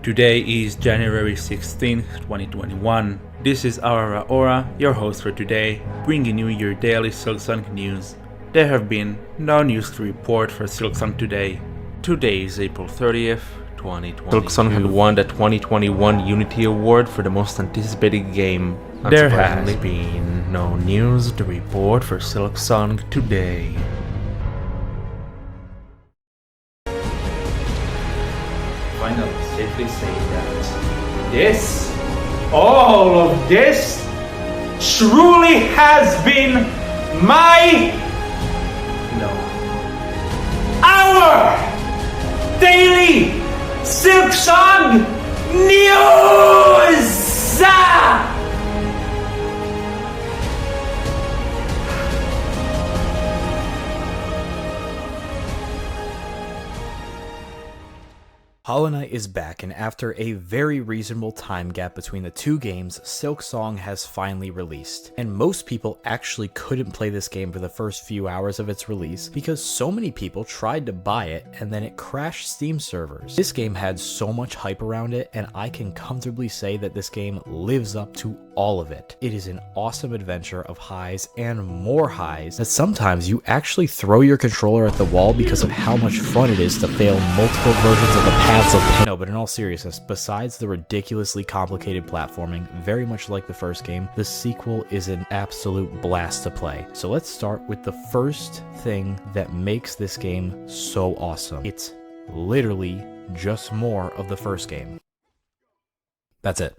Today is January 16th, 2021. This is Aurora Aura, your host for today, bringing you your daily Silksong news. There have been no news to report for Silksong today. Today is April 30th, 2020. Silksong had won the 2021 Unity Award for the most anticipated game. There has been no news to report for Silksong today. Finally, safely say that all of this truly has been our daily Silksong news! Hollow Knight is back, and after a very reasonable time gap between the two games, Silksong has finally released. And most people actually couldn't play this game for the first few hours of its release because so many people tried to buy it and then it crashed Steam servers. This game had so much hype around it, and I can comfortably say that this game lives up to all of it. It is an awesome adventure of highs and more highs that sometimes you actually throw your controller at the wall because of how much fun it is to fail multiple versions of the paths of pain. No, but in all seriousness, besides the ridiculously complicated platforming, very much like the first game, the sequel is an absolute blast to play. So let's start with the first thing that makes this game so awesome. It's literally just more of the first game. That's it.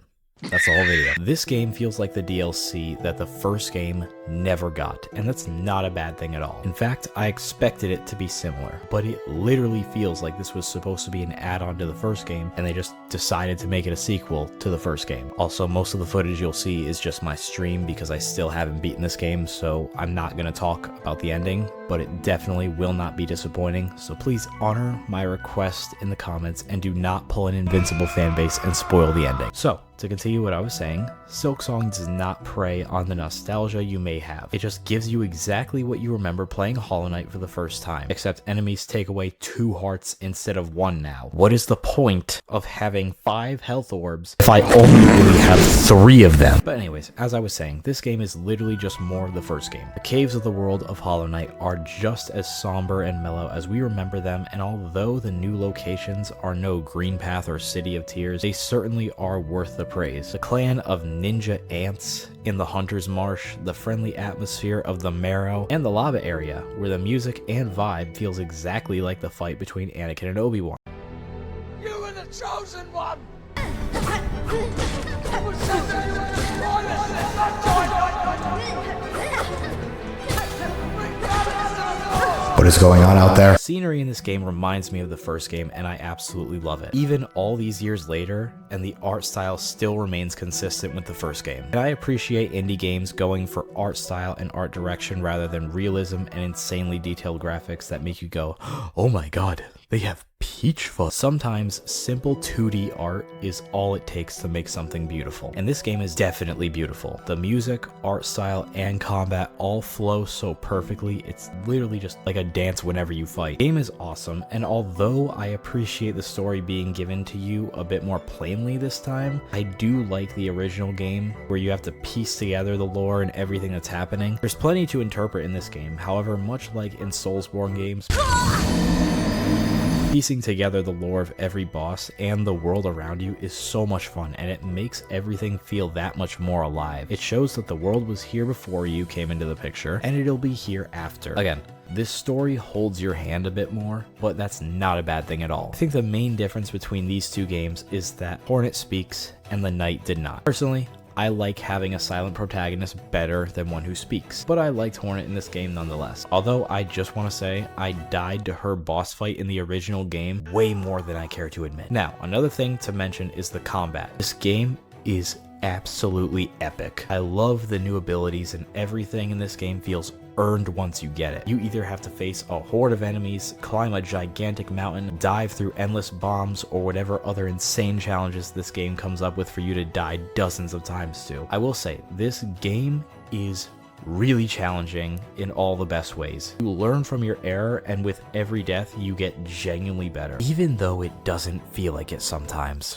That's the whole video. This game feels like the DLC that the first game never got, and that's not a bad thing at all. In fact, I expected it to be similar, but it literally feels like this was supposed to be an add-on to the first game, and they just decided to make it a sequel to the first game. Also, most of the footage you'll see is just my stream because I still haven't beaten this game, so I'm not going to talk about the ending, but it definitely will not be disappointing, so please honor my request in the comments and do not pull an Invincible fanbase and spoil the ending. So, to continue what I was saying, Silksong does not prey on the nostalgia you may have. It just gives you exactly what you remember playing Hollow Knight for the first time, except enemies take away 2 hearts instead of 1 now. What is the point of having 5 health orbs if I only really have 3 of them? But anyways, as I was saying, this game is literally just more of the first game. The caves of the world of Hollow Knight are just as somber and mellow as we remember them, and although the new locations are no Green Path or City of Tears, they certainly are worth the praise. The clan of ninja ants in the Hunter's Marsh, the friendly atmosphere of the Marrow, and the lava area, where the music and vibe feels exactly like the fight between Anakin and Obi-Wan. You were the chosen one! What is going on out there? Scenery in this game reminds me of the first game, and I absolutely love it. Even all these years later, and the art style still remains consistent with the first game. And I appreciate indie games going for art style and art direction rather than realism and insanely detailed graphics that make you go, oh my god, they have peach fuzz. Sometimes simple 2D art is all it takes to make something beautiful, and this game is definitely beautiful. The music, art style, and combat all flow so perfectly, it's literally just like a dance whenever you fight. The game is awesome, and although I appreciate the story being given to you a bit more plainly this time, I do like the original game where you have to piece together the lore and everything that's happening. There's plenty to interpret in this game, however, much like in Soulsborne games, piecing together the lore of every boss and the world around you is so much fun, and it makes everything feel that much more alive. It shows that the world was here before you came into the picture, and it'll be here after. Again, this story holds your hand a bit more, but that's not a bad thing at all. I think the main difference between these two games is that Hornet speaks and the Knight did not. Personally, I like having a silent protagonist better than one who speaks, but I liked Hornet in this game nonetheless. Although I just want to say I died to her boss fight in the original game way more than I care to admit. Now, another thing to mention is the combat. This game is absolutely epic. I love the new abilities, and everything in this game feels earned once you get it. You either have to face a horde of enemies, climb a gigantic mountain, dive through endless bombs, or whatever other insane challenges this game comes up with for you to die dozens of times to. I will say, this game is really challenging in all the best ways. You learn from your error, and with every death, you get genuinely better, even though it doesn't feel like it sometimes.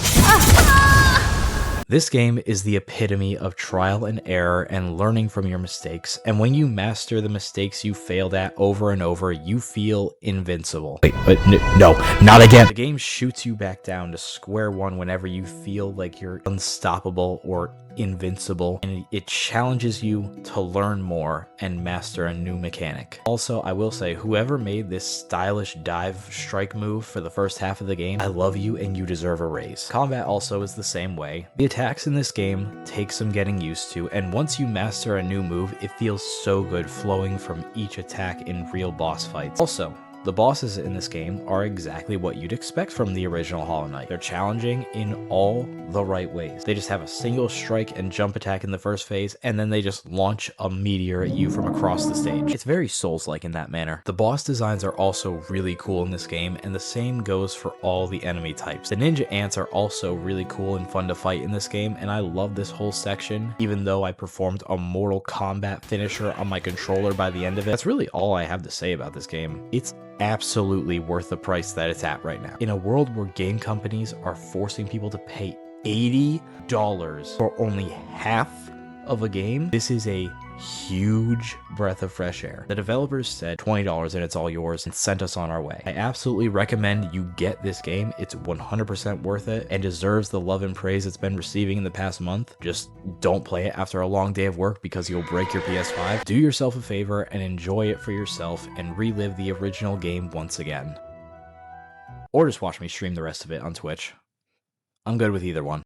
This game is the epitome of trial and error and learning from your mistakes, and when you master the mistakes you failed at over and over, you feel invincible. Wait, no, not again! The game shoots you back down to square one whenever you feel like you're unstoppable or invincible, and it challenges you to learn more and master a new mechanic. Also, I will say, whoever made this stylish dive strike move for the first half of the game, I love you and you deserve a raise. Combat also is the same way. The attacks in this game take some getting used to, and once you master a new move, it feels so good flowing from each attack in real boss fights. Also, the bosses in this game are exactly what you'd expect from the original Hollow Knight. They're challenging in all the right ways. They just have a single strike and jump attack in the first phase, and then they just launch a meteor at you from across the stage. It's very Souls-like in that manner. The boss designs are also really cool in this game, and the same goes for all the enemy types. The ninja ants are also really cool and fun to fight in this game, and I love this whole section, even though I performed a Mortal Kombat finisher on my controller by the end of it. That's really all I have to say about this game. It's absolutely worth the price that it's at right now. In a world where game companies are forcing people to pay $80 for only half of a game, this is a huge breath of fresh air. The developers said $20 and it's all yours and sent us on our way. I absolutely recommend you get this game. It's 100% worth it and deserves the love and praise it's been receiving in the past month. Just don't play it after a long day of work because you'll break your PS5. Do yourself a favor and enjoy it for yourself and relive the original game once again. Or just watch me stream the rest of it on Twitch. I'm good with either one.